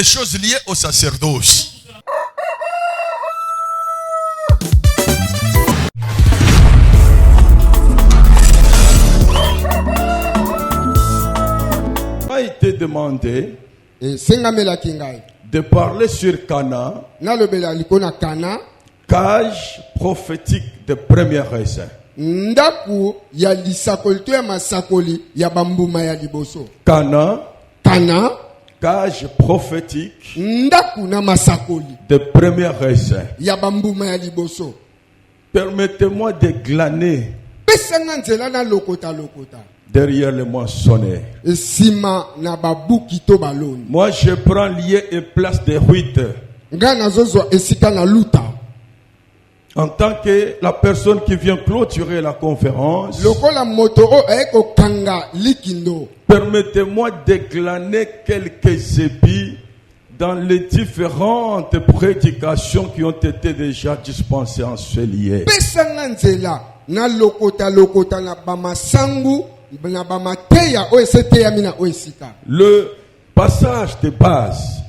des choses liées au sacerdoce. A été demandé de parler sur Cana, cage prophétique de première raison. Cana, cage prophétique de première raison. Permettez-moi de glaner derrière le moissonneur. Moi, je prends lieu et place de 8. En tant que la personne qui vient clôturer la conférence, permettez-moi de glaner quelques épis dans les différentes prédications qui ont été déjà dispensées en ce lieu. Le passage de base,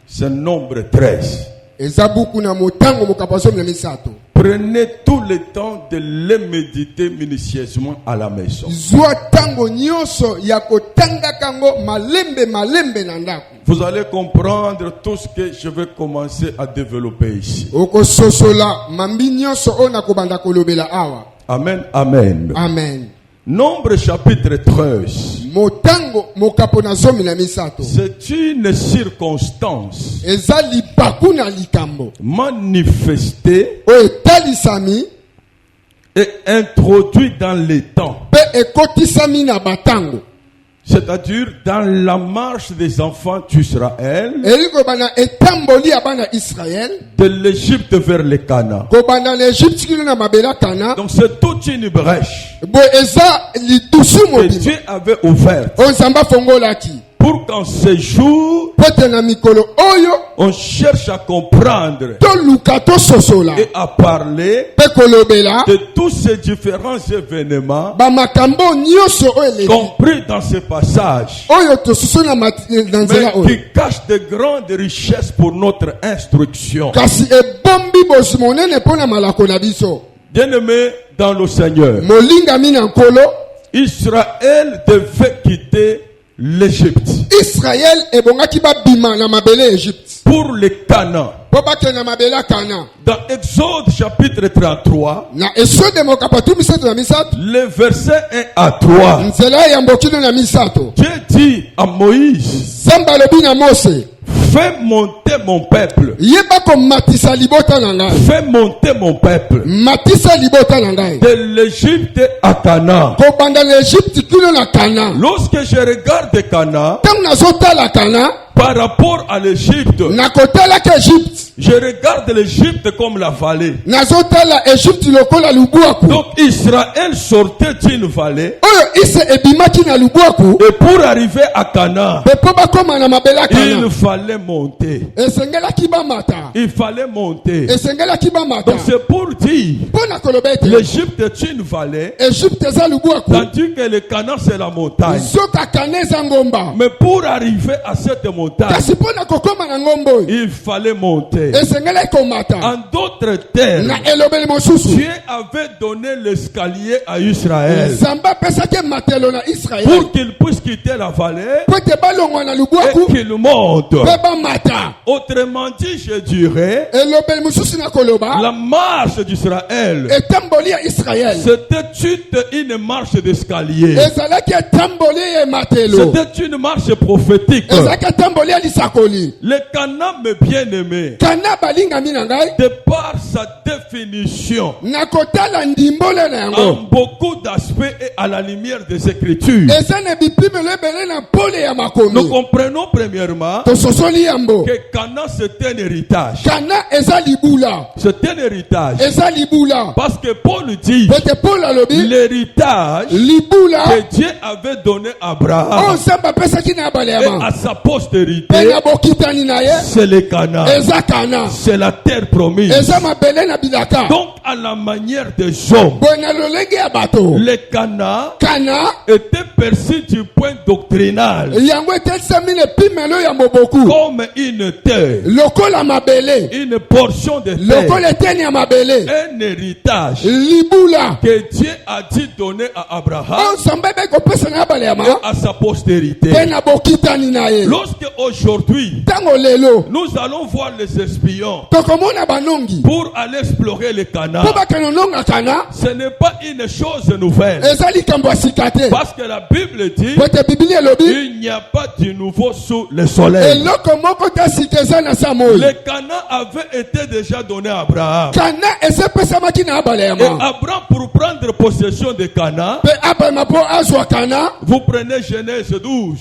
c'est nombre 13. Prenez tout le temps de les méditer minutieusement à la maison. Vous allez comprendre tout ce que je vais commencer à développer ici. Amen, amen. Amen. Nombre chapitre 13. C'est une circonstance manifestée et introduite dans les temps. C'est-à-dire dans la marche des enfants d'Israël, de l'Égypte vers le Canaan. Donc c'est toute une brèche que Dieu avait ouverte pour qu'en ces jours, on cherche à comprendre et à parler de tous ces différents événements compris dans ce passage, mais qui cachent de grandes richesses pour notre instruction. Bien-aimés dans le Seigneur, Israël devait quitter l'Égypte pour le Canaan. Dans Exode chapitre 33, le verset 1 à 3, Dieu dit à Moïse, fais monter mon peuple. Fais monter mon peuple de l'Égypte à Canaan. Lorsque je regarde Canaan, par rapport à l'Égypte, je regarde l'Égypte comme la vallée. Donc Israël sortait d'une vallée, et pour arriver à Canaan, il fallait monter. Il fallait monter. Donc c'est pour dire, l'Égypte est une vallée, tandis que le Canaan c'est la montagne. Mais pour arriver à cette montagne, il fallait monter. En d'autres termes, Dieu avait donné l'escalier à Israël pour qu'il puisse quitter la vallée et qu'il monte. Autrement dit, je dirais, la marche d'Israël, c'était une marche d'escalier. C'était une marche prophétique. Le Canaan, mes bien-aimés, de par sa définition, en beaucoup d'aspects et à la lumière des Écritures, nous comprenons premièrement que Canaan c'est un héritage. C'est un héritage. Parce que Paul dit l'héritage que Dieu avait donné à Abraham et à sa postérité, c'est le Canaan. c'est la terre promise. Donc, à la manière des hommes, le Cana était perçu du point doctrinal comme une terre, une portion de terre, un héritage que Dieu a dit donner à Abraham et à sa postérité. Lorsque aujourd'hui nous allons voir les espions pour aller explorer le Canaan, ce n'est pas une chose nouvelle, parce que la Bible dit il n'y a pas de nouveau sous le soleil. Le Canaan avait été déjà donné à Abraham, et Abraham, pour prendre possession de Canaan, vous prenez Genèse 12,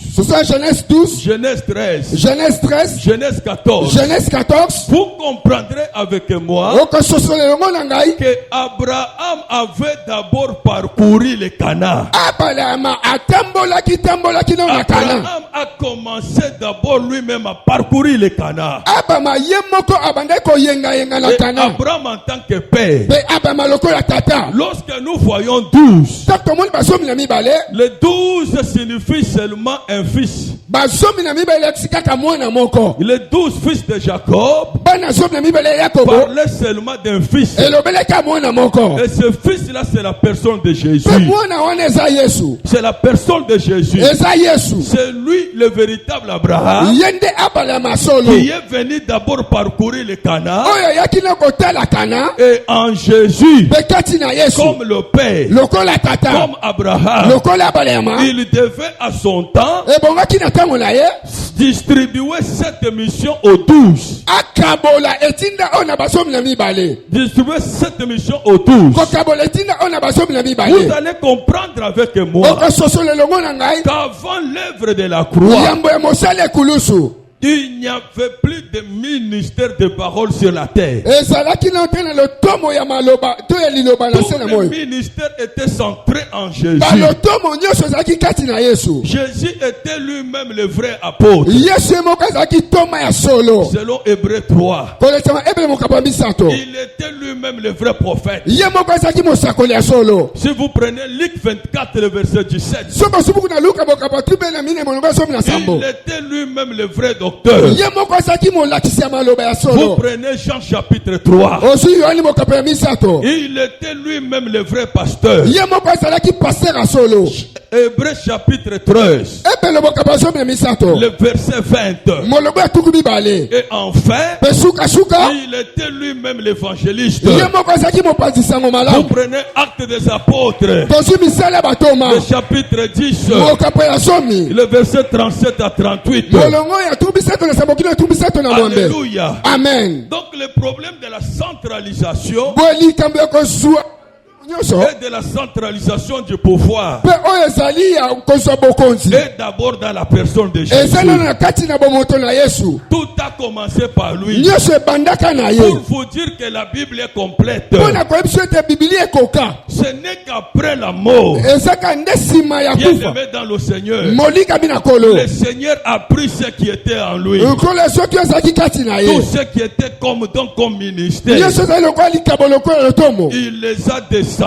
Genèse 13, Genèse 14, vous comprendrez avec moi que Abraham avait d'abord parcouru le Canaan. Abraham a commencé d'abord lui-même à parcourir le Canaan. Abraham en tant que père, lorsque nous voyons 12, le 12 signifie seulement un fils. Les 12 fils de Jacob parlaient seulement d'un fils. Et ce fils-là, c'est la personne de Jésus. C'est la personne de Jésus. C'est lui le véritable Abraham qui est venu d'abord parcourir le Canaan. Et en Jésus, comme le Père, comme Abraham, il devait à son temps distribuer cette mission aux 12. Distribuer cette mission aux 12. Vous allez comprendre avec moi qu'avant l'œuvre de la croix, il n'y avait plus de ministère de parole sur la terre. Tout le ministère était centré en Jésus. Jésus était lui-même le vrai apôtre. Selon Hébreux 3. Il était lui-même le vrai prophète. Si vous prenez Luc 24, le verset 17. Il était lui-même le vrai docteur. Vous prenez Jean chapitre 3. Il était lui-même le vrai pasteur. Hébreux chapitre 13. Le verset 20. Et enfin, il était lui-même l'évangéliste. Vous prenez Actes des Apôtres, le chapitre 10, le verset 37 à 38. Alléluia. Amen. Donc le problème de la centralisation et de la centralisation du pouvoir est d'abord dans la personne de Jésus. Tout a commencé par lui. Pour vous dire que la Bible est complète, ce n'est qu'après la mort bien aimé dans le Seigneur, le Seigneur a pris ce qui était en lui, tout ce qui était comme ministère, il les a décentralisés.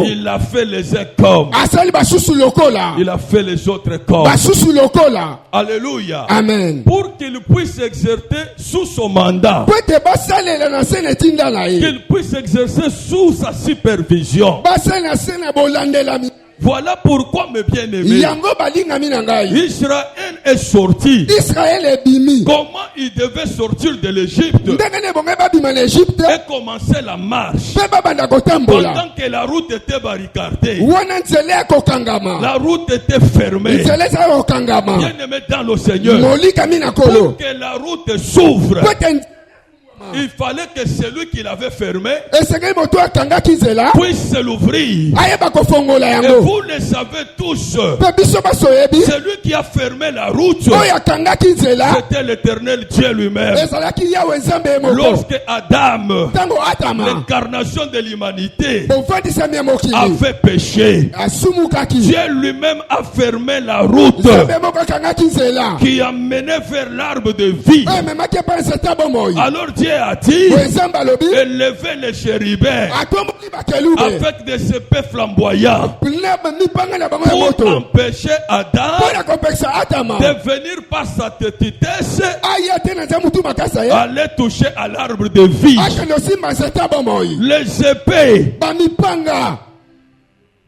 Il a fait les uns comme, il a fait les autres comme. Alléluia. Amen. Pour qu'il puisse exercer sous son mandat, qu'il puisse exercer sous sa supervision. Voilà pourquoi, mes bien-aimés, Israël est sorti. Comment il devait sortir de l'Égypte et commencer la marche pendant que la route était barricadée, la route était fermée. Bien-aimé dans le Seigneur, pour que la route s'ouvre, il fallait que celui qui l'avait fermé puisse l'ouvrir. Et vous le savez tous, celui qui a fermé la route, c'était l'Éternel Dieu lui-même. Lorsque Adam, l'incarnation de l'humanité, avait péché, Dieu lui-même a fermé la route qui a mené vers l'arbre de vie. Alors Dieu a dit, élevez les chérubins avec des épées flamboyantes pour empêcher Adam de venir par sa petitesse aller toucher à l'arbre de vie. Les épées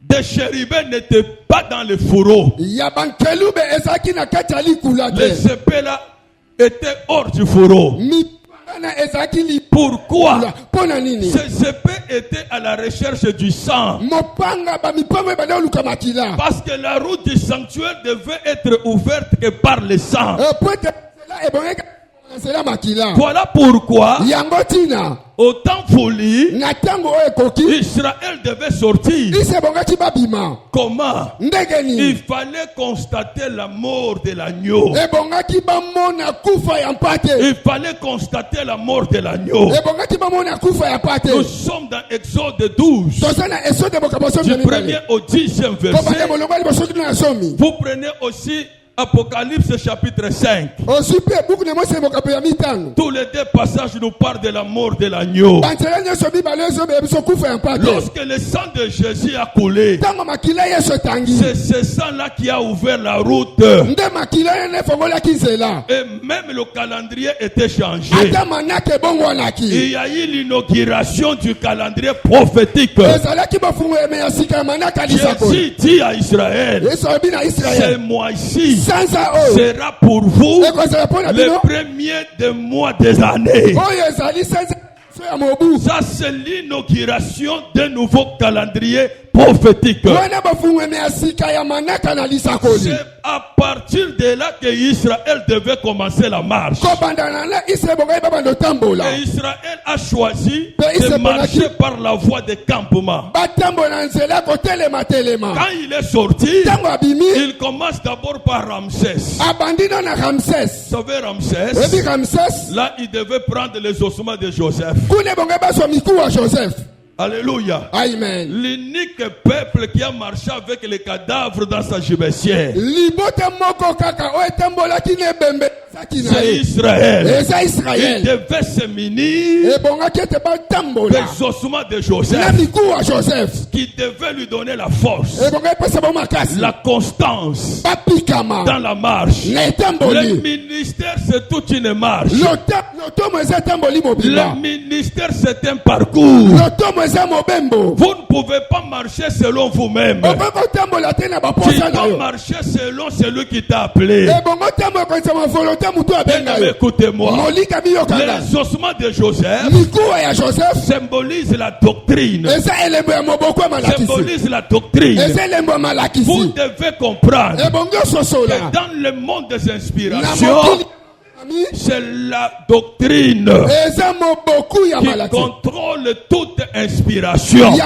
des chérubins n'étaient pas dans le fourreau. Les épées là étaient hors du fourreau. Pourquoi? Ces épées étaient à la recherche du sang. Parce que la route du sanctuaire devait être ouverte que par le sang. Voilà pourquoi, au temps voulu, Israël devait sortir. Comment? Il fallait constater la mort de l'agneau. Il fallait constater la mort de l'agneau. Nous sommes dans Exode 12. Du 1er au 10e verset. Vous prenez aussi Apocalypse chapitre 5. Tous les deux passages nous parlent de la mort de l'agneau. Lorsque le sang de Jésus a coulé, c'est ce sang-là qui a ouvert la route. Et même le calendrier était changé. Il y a eu l'inauguration du calendrier prophétique. Jésus dit à Israël, ce mois-ci sera pour vous le premier des mois des années. Ça, c'est l'inauguration d'un nouveau calendrier prophétique. C'est à partir de là que Israël devait commencer la marche. Et Israël a choisi de marcher par la voie des campements. Quand il est sorti, il commence d'abord par Ramsès. Vous savez Ramsès, là il devait prendre les ossements de Joseph. Alléluia. Amen. L'unique peuple qui a marché avec les cadavres dans sa gibecière, c'est Israël. Il devait se munir des ossements de Joseph qui devait lui donner la force, la constance dans la marche. Le ministère, c'est toute une marche. Le ministère, c'est un parcours. Vous ne pouvez pas marcher selon vous-même. Tu dois marcher selon celui qui t'a appelé. Écoutez-moi. Les ossements de Joseph symbolisent la doctrine. Symbolisent la doctrine. Vous devez comprendre que dans le monde des inspirations, c'est la doctrine qui contrôle toute inspiration. Même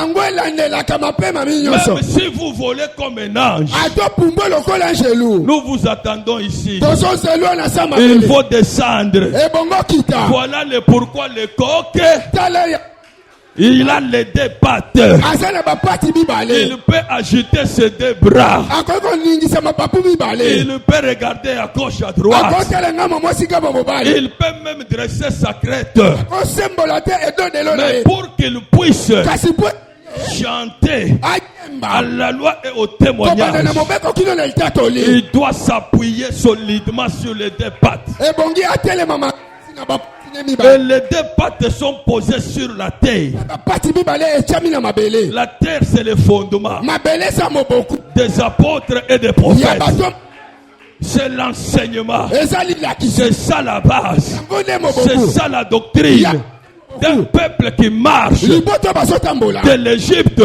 si vous volez comme un ange, nous vous attendons ici. Il faut descendre. Voilà le pourquoi le coq, il a les deux pattes. Il peut agiter ses deux bras. Il peut regarder à gauche, à droite. Il peut même dresser sa crête. Mais pour qu'il puisse chanter à la loi et au témoignage, il doit s'appuyer solidement sur les deux pattes. Et les deux pattes sont posées sur la terre. La terre, c'est le fondement des apôtres et des prophètes. C'est l'enseignement. C'est ça la base. C'est ça la doctrine d'un peuple qui marche de l'Égypte,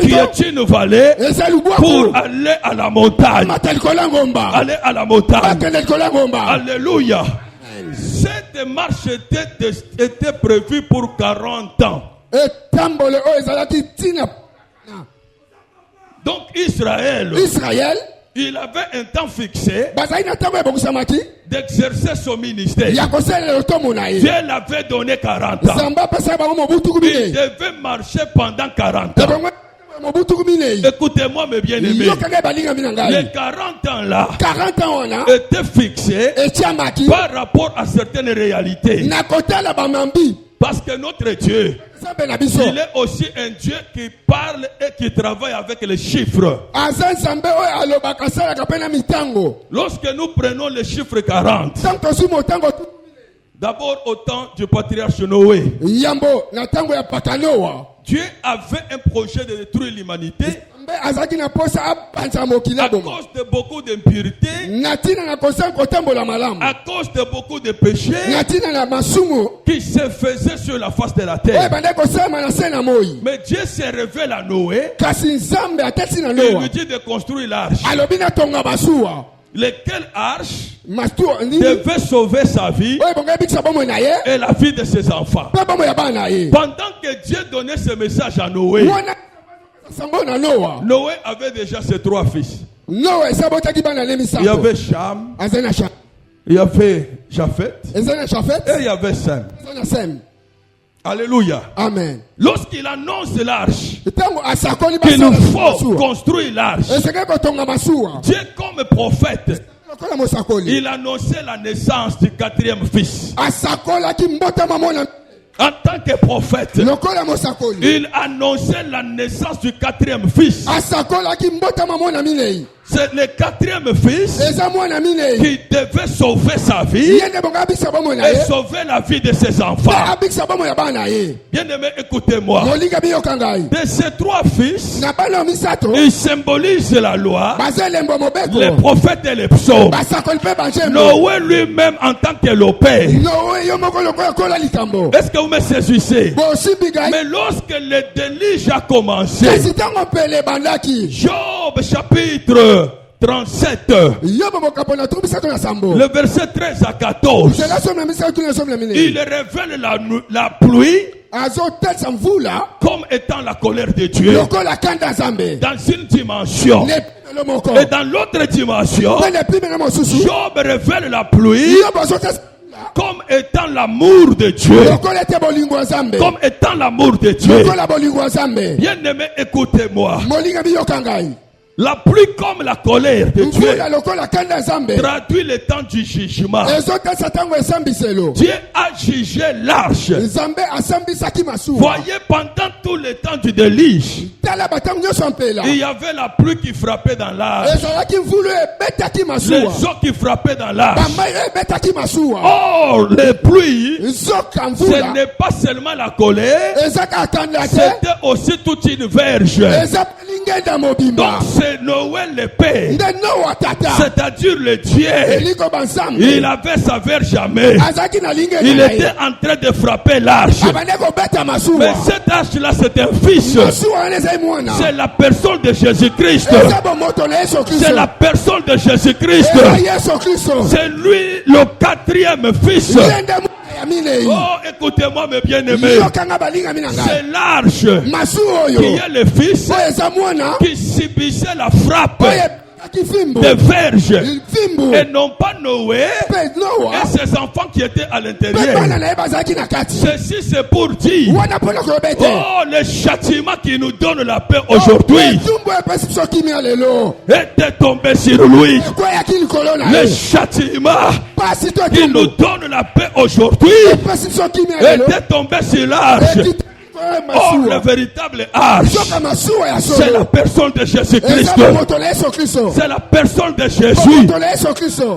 qui est une vallée, pour aller à la montagne. Aller à la montagne. Alléluia. Cette Cette marche était prévue pour 40 ans. Donc Israël, il avait un temps fixé d'exercer son ministère. Dieu l'avait donné 40 ans. Il devait marcher pendant 40 ans. Écoutez-moi mes bien-aimés. Les 40 ans là étaient fixés par rapport à certaines réalités. Parce que notre Dieu, il est aussi un Dieu qui parle et qui travaille avec les chiffres. Lorsque nous prenons le chiffre 40, d'abord au temps du patriarche Noé, Dieu avait un projet de détruire l'humanité à cause de beaucoup d'impuretés, à cause de beaucoup de péchés qui se faisaient sur la face de la terre. Mais Dieu s'est révélé à Noé et lui dit de construire l'arche. Lequel arche devait sauver sa vie et la vie de ses enfants. Pendant que Dieu donnait ce message à Noé, Noé avait déjà ses 3 fils. Il y avait Cham, il y avait Japheth et il y avait Sem. Alléluia. Amen. Lorsqu'il annonce l'arche, qu'il nous faut construire l'arche, Dieu comme prophète, il annonçait la naissance du 4e fils. En tant que prophète, il annonçait la naissance du 4e fils. C'est le 4e fils qui devait sauver sa vie et sauver la vie de ses enfants. Bien-aimés, écoutez-moi. De ces 3 fils, ils symbolisent la loi, les prophètes et les psaumes. Noé lui-même en tant que le père. Est-ce que vous me saisissez? Mais lorsque le déluge a commencé, Job chapitre 37, le verset 13 à 14, il révèle la pluie comme étant la colère de Dieu dans une dimension. Et dans l'autre dimension, Job révèle la pluie comme étant l'amour de Dieu. Comme étant l'amour de Dieu. Bien-aimé, écoutez-moi. La pluie comme la colère de Dieu traduit le temps du jugement. Dieu a jugé l'arche. Voyez, pendant tout le temps du déluge, il y avait la pluie qui frappait dans l'arche. Les eaux qui frappaient dans l'arche. Oh, les pluies, ce n'est pas seulement la colère, c'était aussi toute une verge. Donc c'est Noé le père, c'est-à-dire le Dieu. Il avait sa verge à main. Il était en train de frapper l'arche. Mais cette arche-là, c'est un fils. C'est la personne de Jésus-Christ. C'est la personne de Jésus-Christ. C'est lui le 4e fils. Oh, écoutez-moi mes bien-aimés. C'est l'arche qui est le fils qui subissait la frappe des verges et non pas Noé et ses enfants qui étaient à l'intérieur. Ceci c'est pour dire oh, le châtiment qui nous donne la paix aujourd'hui était tombé sur lui. Le châtiment qui nous donne la paix aujourd'hui était tombé sur l'arche. Oh, le véritable arche, c'est la personne de Jésus-Christ. C'est la personne de Jésus.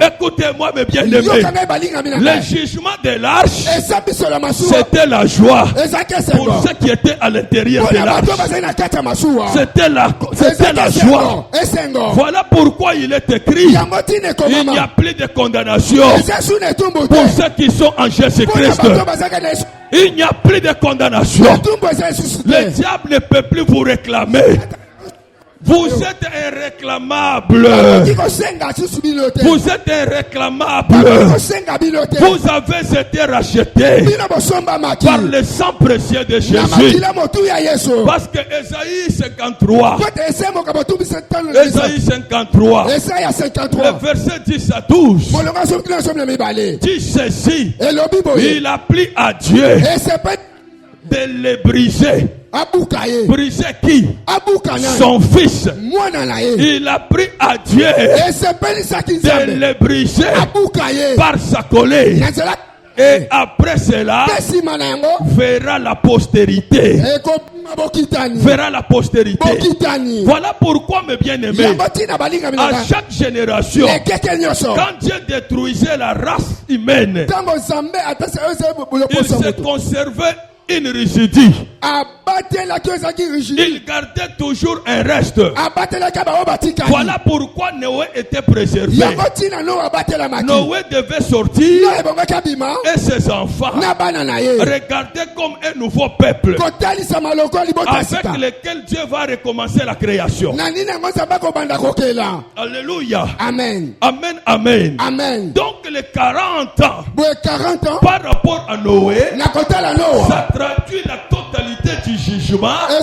Écoutez-moi mes bien-aimés. Le jugement de l'arche, c'était la joie pour ceux qui étaient à l'intérieur de l'arche. C'était la joie. Voilà pourquoi il est écrit, il n'y a plus de condamnation pour ceux qui sont en Jésus-Christ. Il n'y a plus de condamnation. Le diable ne peut plus vous réclamer. Vous êtes irréclamable. Vous êtes irréclamable. Vous avez été racheté par le sang précieux de Jésus. Parce que Ésaïe 53. Ésaïe 53. Le verset 10 à 12. Dit ceci. Il a plu à Dieu de les briser. Briser qui? Son fils. Il a pris à Dieu de les briser par sa colère. Et après cela, verra la postérité. Verra la postérité. Voilà pourquoi, mes bien-aimés, à chaque génération, quand Dieu détruisait la race humaine, il se conservait une rigidité. Il gardait toujours un reste. Voilà pourquoi Noé était préservé. Noé devait sortir et ses enfants regarder comme un nouveau peuple avec lequel Dieu va recommencer la création. Alléluia. Amen. Amen. Amen. Amen. Donc les 40 ans par rapport à Noé, ça traduit la totalité du jugement que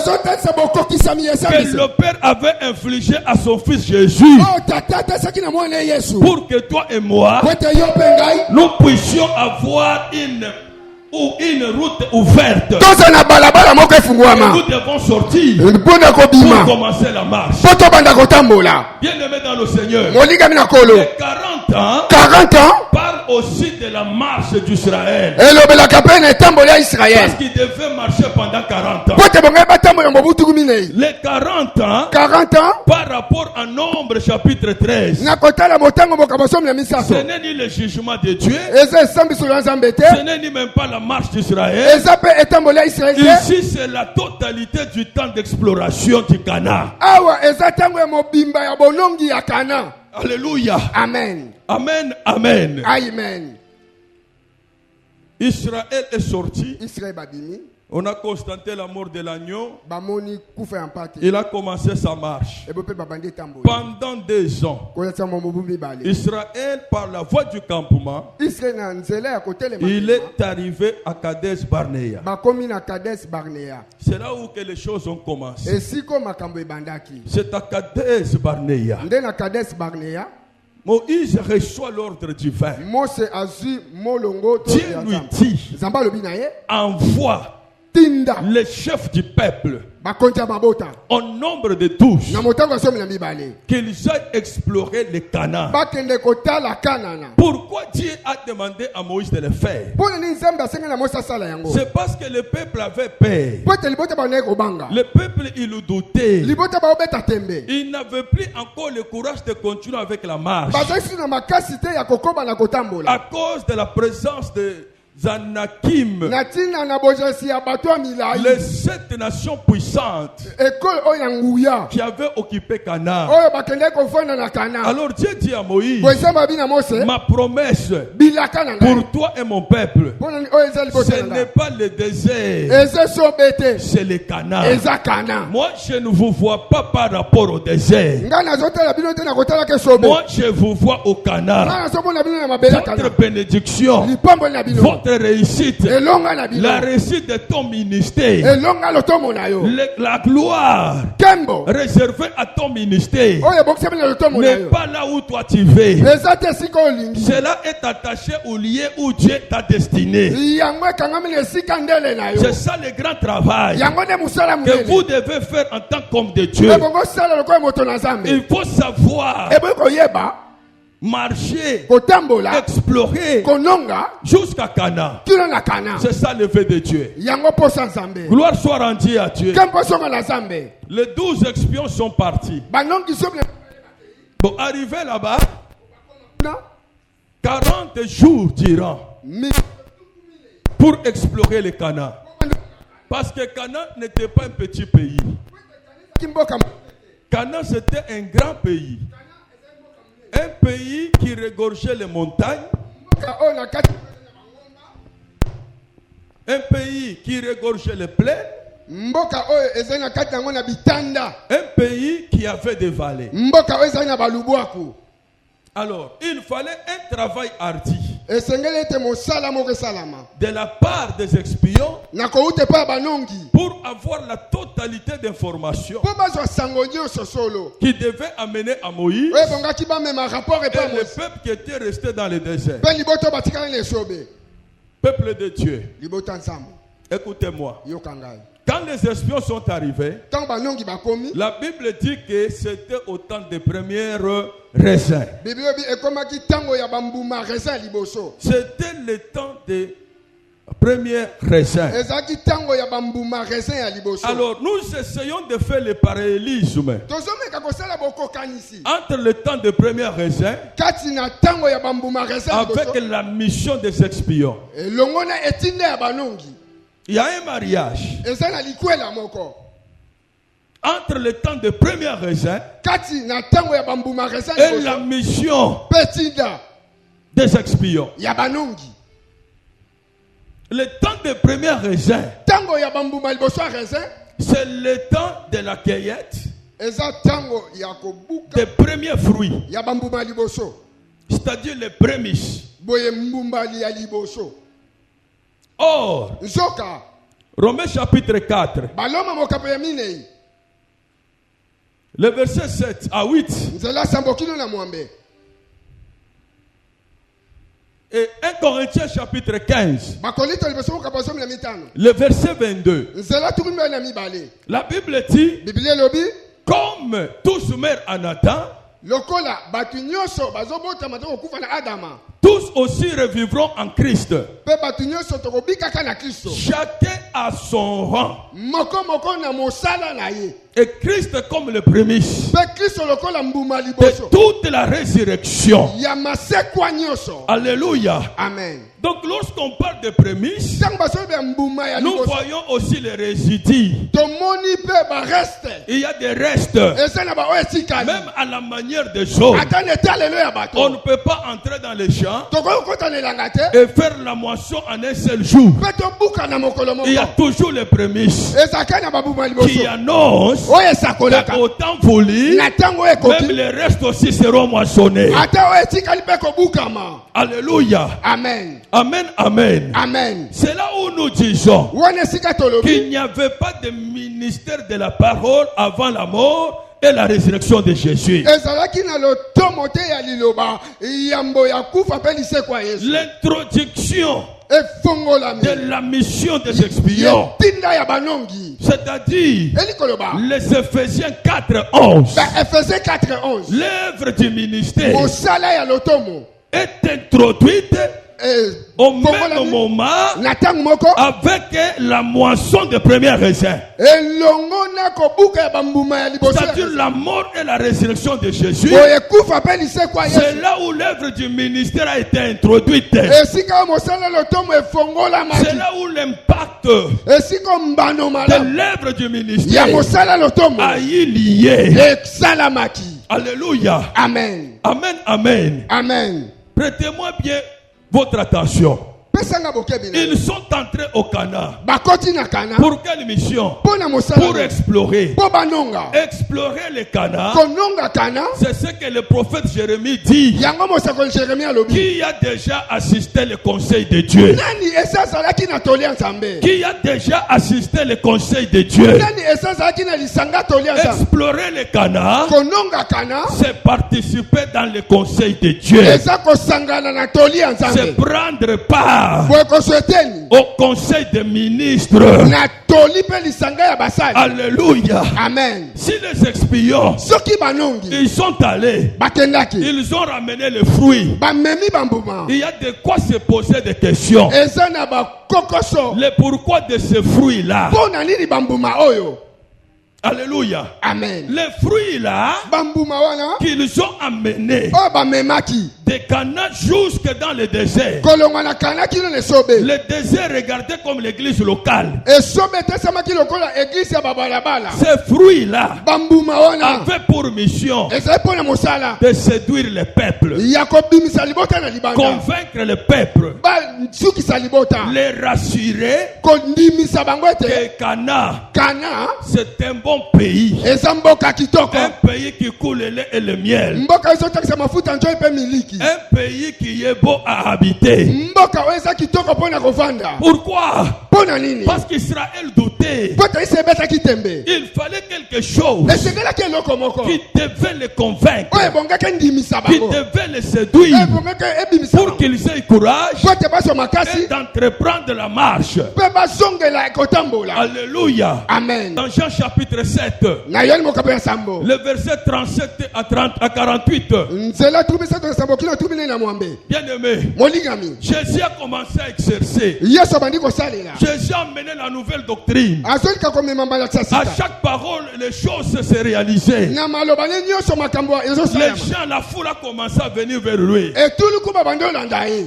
le Père avait infligé à son fils Jésus pour que toi et moi nous puissions avoir une route ouverte. Nous devons sortir pour commencer la marche. Bien-aimé dans le Seigneur, les 40 ans parlent aussi de la marche d'Israël. Parce qu'il devait marcher pendant 40 ans. Les 40 ans par rapport à Nombre chapitre 13. Ce n'est ni le jugement de Dieu, ce n'est ni même pas la marche d'Israël. Ici c'est la totalité du temps d'exploration du Canaan. Alléluia. Amen. Amen. Amen. Amen. Israël est sorti. On a constaté la mort de l'agneau. Il a commencé sa marche. Pendant 2 ans, Israël, par la voie du campement, il est arrivé à Kadesh Barnea. C'est là où que les choses ont commencé. C'est à Kadesh Barnea. Moïse reçoit l'ordre divin. Dieu lui dit, envoie les chefs du peuple en nombre de 12 qu'ils aillent explorer le Canaan. Pourquoi Dieu a demandé à Moïse de le faire? C'est parce que le peuple avait peur. Le peuple, il doutait. Il n'avait plus encore le courage de continuer avec la marche à cause de la présence de Zanakim, les 7 nations puissantes qui avaient occupé Canaan. Alors Dieu dit à Moïse, ma promesse pour toi et mon peuple, ce n'est pas le désert, c'est le Canaan. Moi je ne vous vois pas par rapport au désert. Moi je vous vois au Canaan. Votre bénédiction, votre réussite, la réussite de ton ministère, la gloire réservée à ton ministère n'est pas là où toi tu veux. Cela est attaché au lieu où Dieu t'a destiné. C'est ça le grand travail que vous devez faire en tant qu'homme de Dieu. Il faut savoir marcher, explorer jusqu'à Canaan. C'est ça le fait de Dieu. Gloire soit rendue à Dieu. Les 12 espions sont partis. Bon, arrivé là-bas, 40 jours durant pour explorer le Canaan. Parce que Canaan n'était pas un petit pays. Canaan c'était un grand pays. Un pays qui regorgeait les montagnes. Un pays qui regorgeait les plaines. Un pays qui avait des vallées. Alors, il fallait un travail hardi de la part des espions pour avoir la totalité d'informations qui devaient amener à Moïse et le peuple qui était resté dans le désert. Peuple de Dieu, écoutez-moi. Quand les espions sont arrivés, la Bible dit que c'était au temps des premières raisins. C'était le temps des premiers raisins. Alors nous essayons de faire le parallélisme entre le temps des premiers raisins avec la mission des espions. Il y a un mariage entre le temps de première raisin et la mission des espions. Le temps de première raisin, c'est le temps de la cueillette des premiers fruits, c'est-à-dire les prémices. Or, Romains chapitre 4, le verset 7 à 8, et 1 Corinthiens chapitre 15, le verset 22, la Bible dit, comme tous meurent en Adam, tous aussi revivront en Christ. Chacun a son rang. Et Christ comme le prémisse de toute la résurrection. Alléluia. Amen. Donc lorsqu'on parle de prémices, nous voyons aussi les résidus. Il y a des restes. Même à la manière des hommes. On ne peut pas entrer dans les champs et faire la moisson en un seul jour. Il y a toujours les prémices qui annoncent qu'au temps voulu, même les restes aussi seront moissonnés. Alléluia. Amen. Amen, amen. Amen. C'est là où nous disons qu'il n'y avait pas de ministère de la parole avant la mort et la résurrection de Jésus. L'introduction de la mission des espions, c'est-à-dire les Éphésiens 4:11, l'œuvre du ministère est introduite au même moment avec la moisson de première raisin. C'est-à-dire la mort et la résurrection de Jésus. C'est là où l'œuvre du ministère a été introduite. C'est là où l'impact de l'œuvre du ministère a eu lié. Alléluia. Amen. Amen, amen. Amen. Prêtez-moi bien votre attention. Ils sont entrés au Canaan. Pour quelle mission? Pour explorer. Explorer le Canaan. C'est ce que le prophète Jérémie dit. Qui a déjà assisté le conseil de Dieu? Qui a déjà assisté le conseil de Dieu? Explorer le Canaan, c'est participer dans le conseil de Dieu. C'est prendre part au conseil des ministres. Alléluia. Amen. Si les espions ils sont allés, ils ont ramené les fruits, il y a de quoi se poser des questions. Le pourquoi de ces fruits là. Alléluia. Amen. Les fruits là qu'ils ont amenés de Canaan jusque dans le désert. Le désert regardé comme l'église locale. Ces fruits là avaient pour mission de séduire le peuple, convaincre le peuple les rassurer que Cana, c'est un bon pays. Un pays qui coule le lait et le miel. Un pays qui est beau à habiter. Pourquoi? Parce qu'Israël doutait. Il fallait quelque chose qui devait les convaincre, qui devait les séduire pour qu'ils aient courage et d'entreprendre la marche. Alléluia. Amen. Dans Jean chapitre 7, le verset 37 à 48. Bien aimé, Jésus a commencé à exercer. Jésus a mené la nouvelle doctrine. À chaque parole, les choses se réalisaient. Les gens, la foule a commencé à venir vers lui.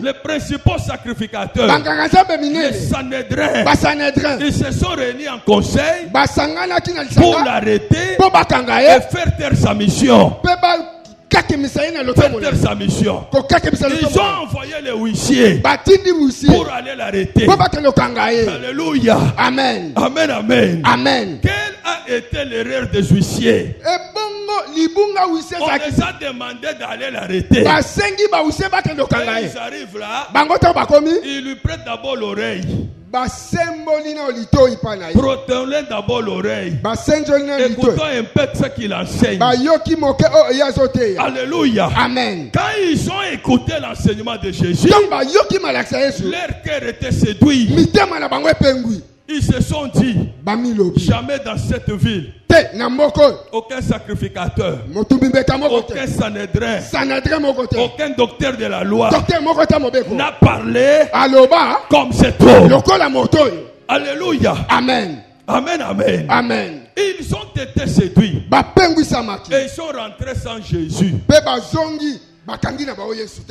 Les principaux sacrificateurs, les Sanhédrins, ils se sont réunis en conseil pour l'arrêter et faire taire sa mission. Ils ont envoyé les huissiers pour aller l'arrêter. Alléluia. Amen. Amen, amen. Amen. Quelle a été l'erreur des huissiers? On les a demandé d'aller l'arrêter. Quand ils arrivent là, ils lui prêtent d'abord l'oreille. Protons-les d'abord l'oreille. Écoutons un peu ce qu'il enseigne. Alléluia. Amen. Quand ils ont écouté l'enseignement de Jésus, leur cœur était séduit. Ils se sont dit, jamais dans cette ville, aucun sacrificateur, aucun Sanhédrin, aucun docteur de la loi n'a parlé comme cet homme. Alléluia. Amen. Amen, amen. Amen. Ils ont été séduits et ils sont rentrés sans Jésus.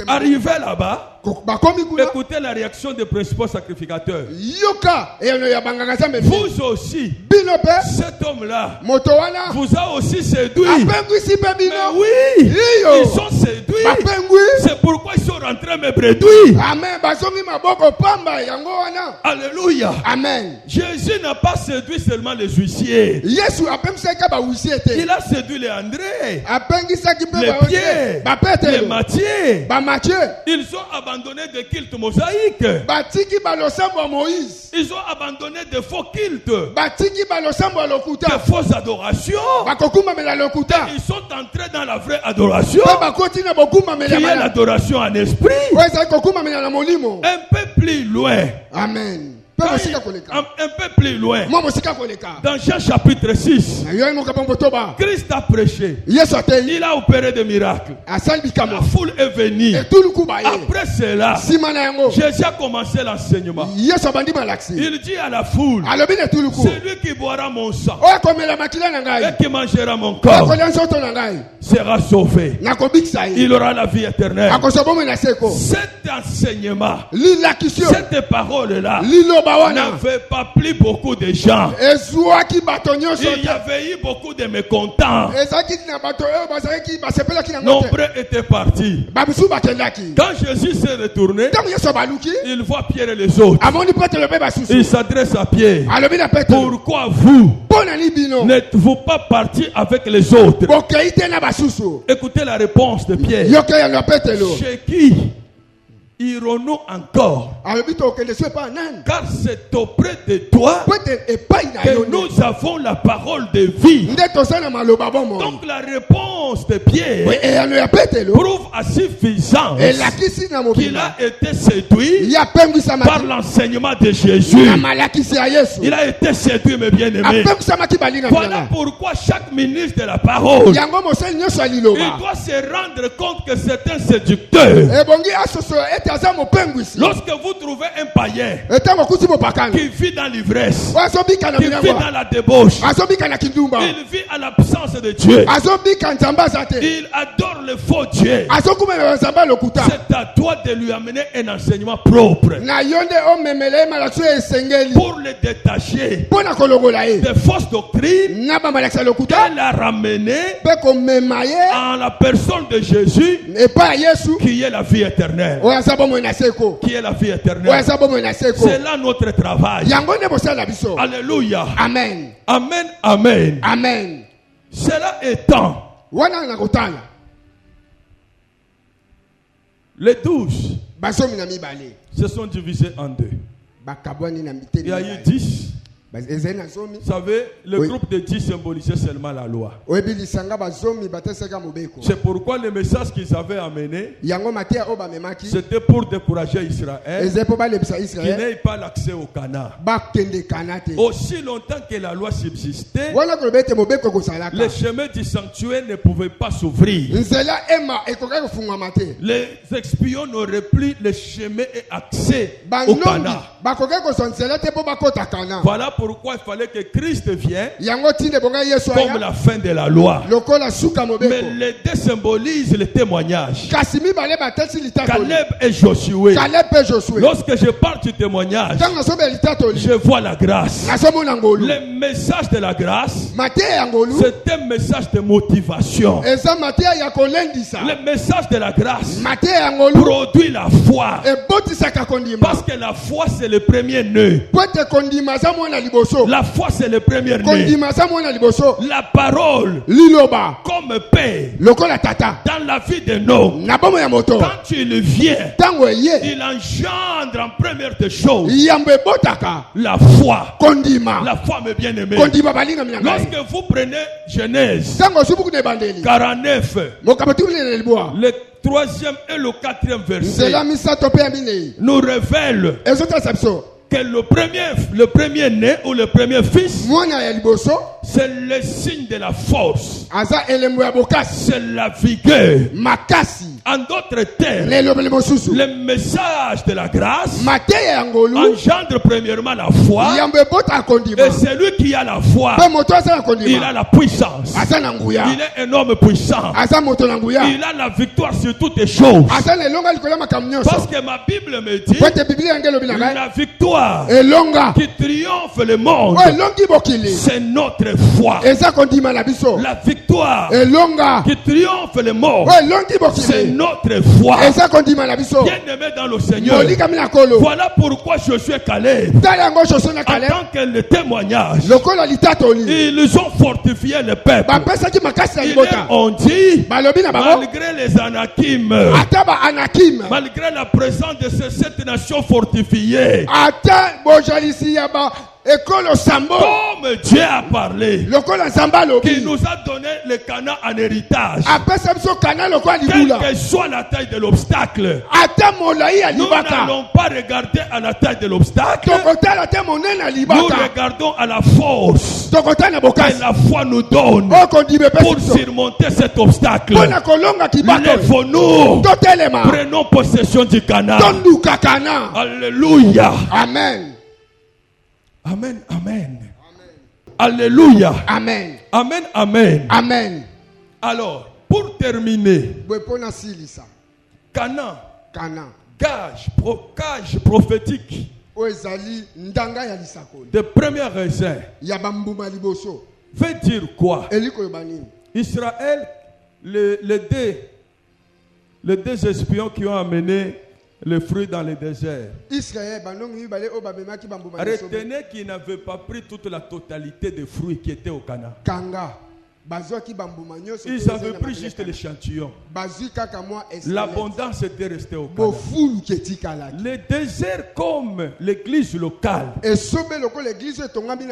Arrivé là-bas, écoutez la réaction des principaux sacrificateurs. Vous aussi, cet homme-là vous a aussi séduit. Mais oui, ils sont séduits. C'est pourquoi ils sont rentrés me bredouilles. Alléluia. Amen. Jésus n'a pas séduit seulement les huissiers. Il a séduit les André, les Pierre, les Matthieu. Ils ont abandonné des cultes mosaïques. Ils ont abandonné des faux cultes, des fausses adorations. Ils sont entrés dans la vraie adoration, qui est l'adoration en esprit. Un peu plus loin. Amen. Un peu plus loin, dans Jean chapitre 6, Christ a prêché. Il a opéré des miracles. La foule est venue. Après cela, Jésus a commencé l'enseignement. Il dit à la foule, celui qui boira mon sang et qui mangera mon corps sera sauvé. Il aura la vie éternelle. Cet enseignement, cette parole-là, n'avait pas plu beaucoup de gens. Il y avait eu beaucoup de mécontents. Nombreux étaient partis. Quand Jésus s'est retourné, il voit Pierre et les autres. Il s'adresse à Pierre. Pourquoi vous n'êtes-vous pas partis avec les autres? Écoutez la réponse de Pierre. Chez qui irons-nous encore? Car c'est auprès de toi que nous avons la parole de vie. Donc la réponse de Pierre prouve à suffisance qu'il a été séduit par l'enseignement de Jésus. Il a été séduit, mes bien-aimés. Voilà pourquoi chaque ministre de la parole, il doit se rendre compte que c'est un séducteur. Lorsque vous trouvez un païen qui vit dans l'ivresse, qui vit dans la débauche, il vit à l'absence de Dieu, il adore le faux Dieu, c'est à toi de lui amener un enseignement propre pour le détacher des fausses doctrines et la ramener en la personne de Jésus qui est la vie éternelle. qui est la vie éternelle. C'est là notre travail. Alléluia. Amen. Amen. Amen. Amen. Cela étant, les 12 se sont divisés en deux. Il y a eu 10. Vous savez, le groupe de 10 symbolisait seulement la loi. C'est pourquoi le message qu'ils avaient amené, c'était pour décourager Israël qui n'ait pas l'accès au Canaan. Aussi longtemps que la loi subsistait, les chemins du sanctuaire ne pouvaient pas s'ouvrir. Les espions n'auraient plus le chemin et accès au Canaan. Voilà pourquoi il fallait que Christ vienne comme la fin de la loi. Mais les deux symbolisent le témoignage. Caleb et Josué. Lorsque je parle du témoignage, je vois la grâce. Le message de la grâce, c'est un message de motivation. Le message de la grâce produit la foi. Parce que la foi, c'est le premier nœud. La foi, c'est le premier né. La parole comme père dans la vie d'un homme. Quand il vient, il engendre en première des choses la foi. La foi, mes bien-aimés. Lorsque vous prenez Genèse 49, le 3e et le 4e verset nous révèlent que le premier né ou le premier fils, c'est le signe de la force, c'est la vigueur. En d'autres termes, le message de la grâce engendre premièrement la foi, et celui qui a la foi, il a la puissance, il est un homme puissant, il a la victoire sur toutes les choses. Parce que ma Bible me dit, la victoire qui triomphe le monde, c'est notre foi. La victoire qui triomphe le monde, c'est notre foi. Bien-aimé dans le Seigneur, voilà pourquoi Josué et Caleb, en tant que le témoignage, ils ont fortifié le peuple. Ils ont dit, malgré les Anakim, malgré la présence de ces 7 nations fortifiées, comme Dieu a parlé, qui nous a donné le Canaan en héritage, quelle que soit la taille de l'obstacle, nous n'allons pas regarder à la taille de l'obstacle, nous regardons à la force que la foi nous donne pour surmonter cet obstacle. Lèvons-nous, prenons possession du Canaan. Alléluia. Amen. Amen, amen. Alléluia. Amen. Amen, amen. Amen. Alors, pour terminer, Canaan, gage prophétique de première raison veut dire quoi? Israël, les deux espions qui ont amené le fruit dans le désert. Retenez qu'ils n'avaient pas pris toute la totalité des fruits qui étaient au Canaan. Ils avaient pris juste l'échantillon. L'abondance était restée au Canaan. Le désert comme l'église locale.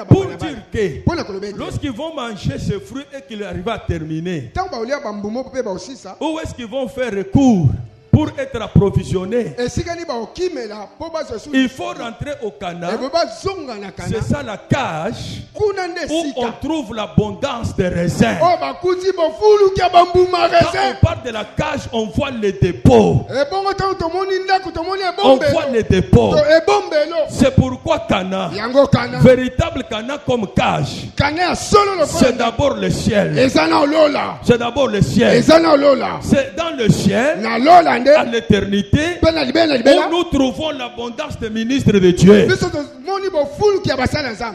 Pour dire que lorsqu'ils vont manger ces fruits et qu'ils arrivent à terminer, où est-ce qu'ils vont faire recours pour être approvisionné? Il faut rentrer au Canaan. C'est ça la cage où on trouve l'abondance des raisins. Quand on parle de la cage, on voit les dépôts. On voit les dépôts. C'est pourquoi Canaan, véritable Canaan comme cage, c'est d'abord le ciel. C'est d'abord le ciel. C'est dans le ciel, à l'éternité, où nous trouvons l'abondance des ministres de Dieu.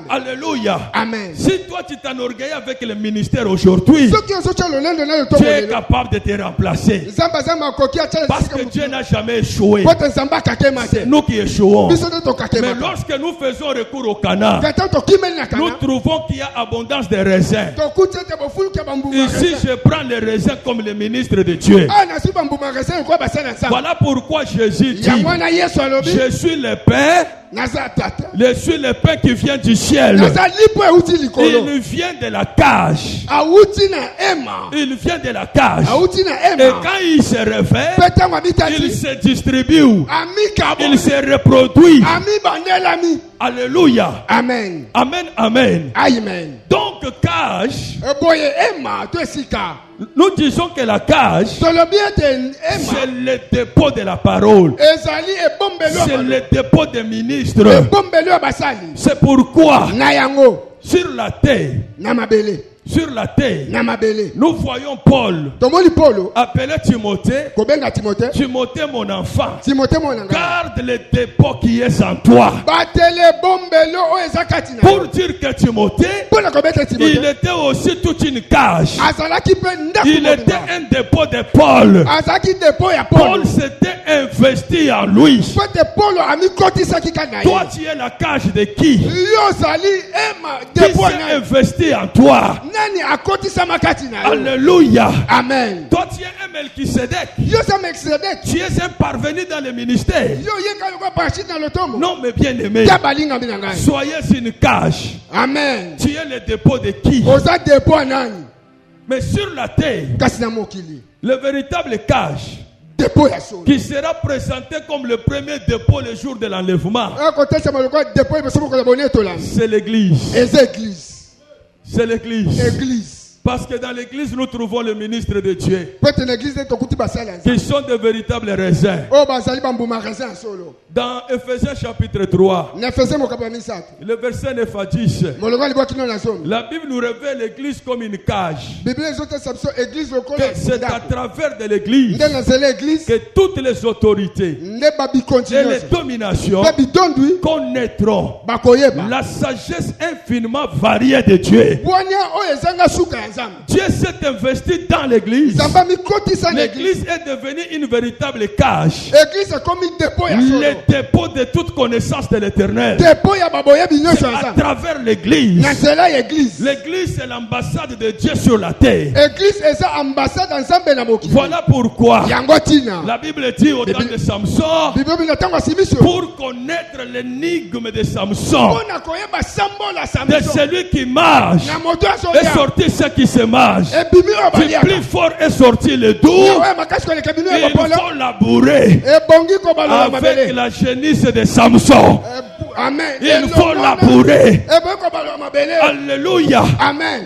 Alléluia. Amen. Si toi tu t'enorgueilles avec le ministère aujourd'hui, tu es capable de te remplacer. Parce que Dieu n'a jamais échoué. C'est nous qui échouons. Mais lorsque nous faisons recours au canard, nous trouvons qu'il y a abondance de raisins. Ici, je prends les raisins comme le ministre de Dieu. Voilà pourquoi Jésus dit, je suis le Père. Je suis le pain qui vient du ciel. Il vient de la cage. Il vient de la cage. Et quand il se réveille, il se distribue. Il se reproduit. Alléluia. Amen. Amen. Amen. Amen. Donc cage, nous disons que la cage, c'est le dépôt de la parole. C'est le dépôt des ministres. C'est pourquoi sur la terre, nous voyons Paul appeler Timothée. Timothée, mon enfant, garde le dépôt qui est en toi. Pour dire que Timothée, il était aussi toute une cage. Il était un dépôt de Paul. Paul s'était investi en lui. Toi, tu es la cage de qui? Qui s'est investi en toi? Alléluia. Amen. Toi, tu es un Melchisedec. Tu es un parvenu dans le ministère. Non, mais bien aimé, soyez une cage. Amen. Tu es le dépôt de qui? Mais sur la terre, le véritable cage qui sera présenté comme le premier dépôt le jour de l'enlèvement, c'est l'église. C'est l'église. Parce que dans l'église, nous trouvons le ministre de Dieu, qui sont de véritables raisins. Dans Ephésiens chapitre 3, le verset 9 à 10, la Bible nous révèle l'église comme une cage. Que c'est à travers de l'église que toutes les autorités et les dominations connaîtront la sagesse infiniment variée de Dieu. Dieu s'est investi dans l'église. L'église est devenue une véritable cage. Le dépôt de toute connaissance de l'éternel. C'est à travers l'église. L'église c'est l'ambassade de Dieu sur la terre. Voilà pourquoi la Bible dit au temps de Samson, pour connaître l'énigme de Samson, de celui qui marche et sortir ce qui se marche, du plus fort est sorti le doux. Il faut labourer avec la génisse de Samson. Il faut labourer. Alléluia.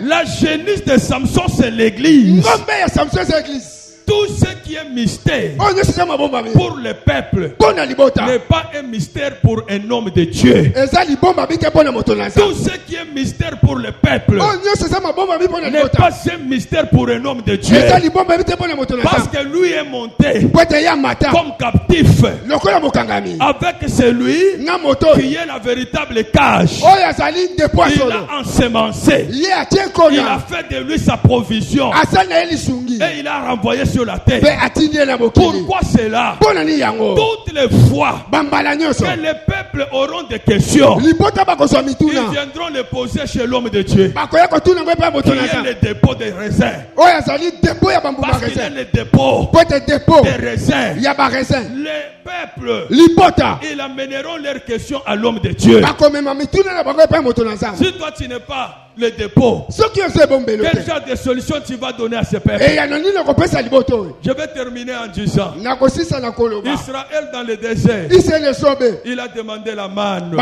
La génisse de Samson, c'est l'église. Tout ce qui est mystère pour le peuple n'est pas un mystère pour un homme de Dieu. Tout ce qui est mystère pour le peuple n'est pas un mystère pour un homme de Dieu. Parce que lui est monté comme captif avec celui qui est la véritable cage. Il a ensemencé. Il a fait de lui sa provision. Et il a renvoyé sur la terre. Pourquoi cela? Toutes les fois que les peuples auront des questions, ils viendront les poser chez l'homme de Dieu, qui est le dépôt des raisins. Parce qu'il est le dépôt des raisins. Les peuples, ils amèneront leurs questions à l'homme de Dieu. Si toi tu n'es pas le dépôt, quel genre de solution tu vas donner à ces peuples? Je vais terminer en disant, Israël dans le désert, il a demandé la manne.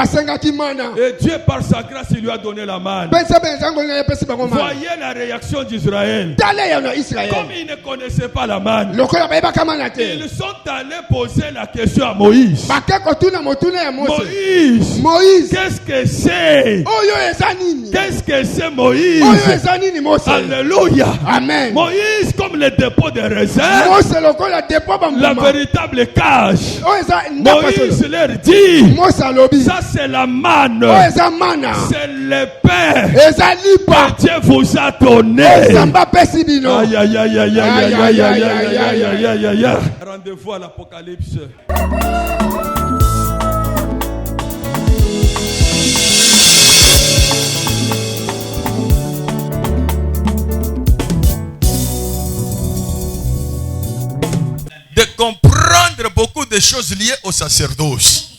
Et Dieu par sa grâce, il lui a donné la manne. Voyez la réaction d'Israël. Comme ils ne connaissaient pas la manne, ils sont allés poser la question à Moïse. Moïse, qu'est-ce que c'est? Qu'est-ce que c'est Moïse. Alléluia. Amen. Moïse comme le dépôt de réserve. La véritable cage. Moïse leur dit, ça c'est la manne. C'est le pain que Dieu vous a donné. Aïe aïe aïe aïe aïe aïe aïe aïe aïe aïe. Rendez-vous à l'Apocalypse. De comprendre beaucoup de choses liées au sacerdoce.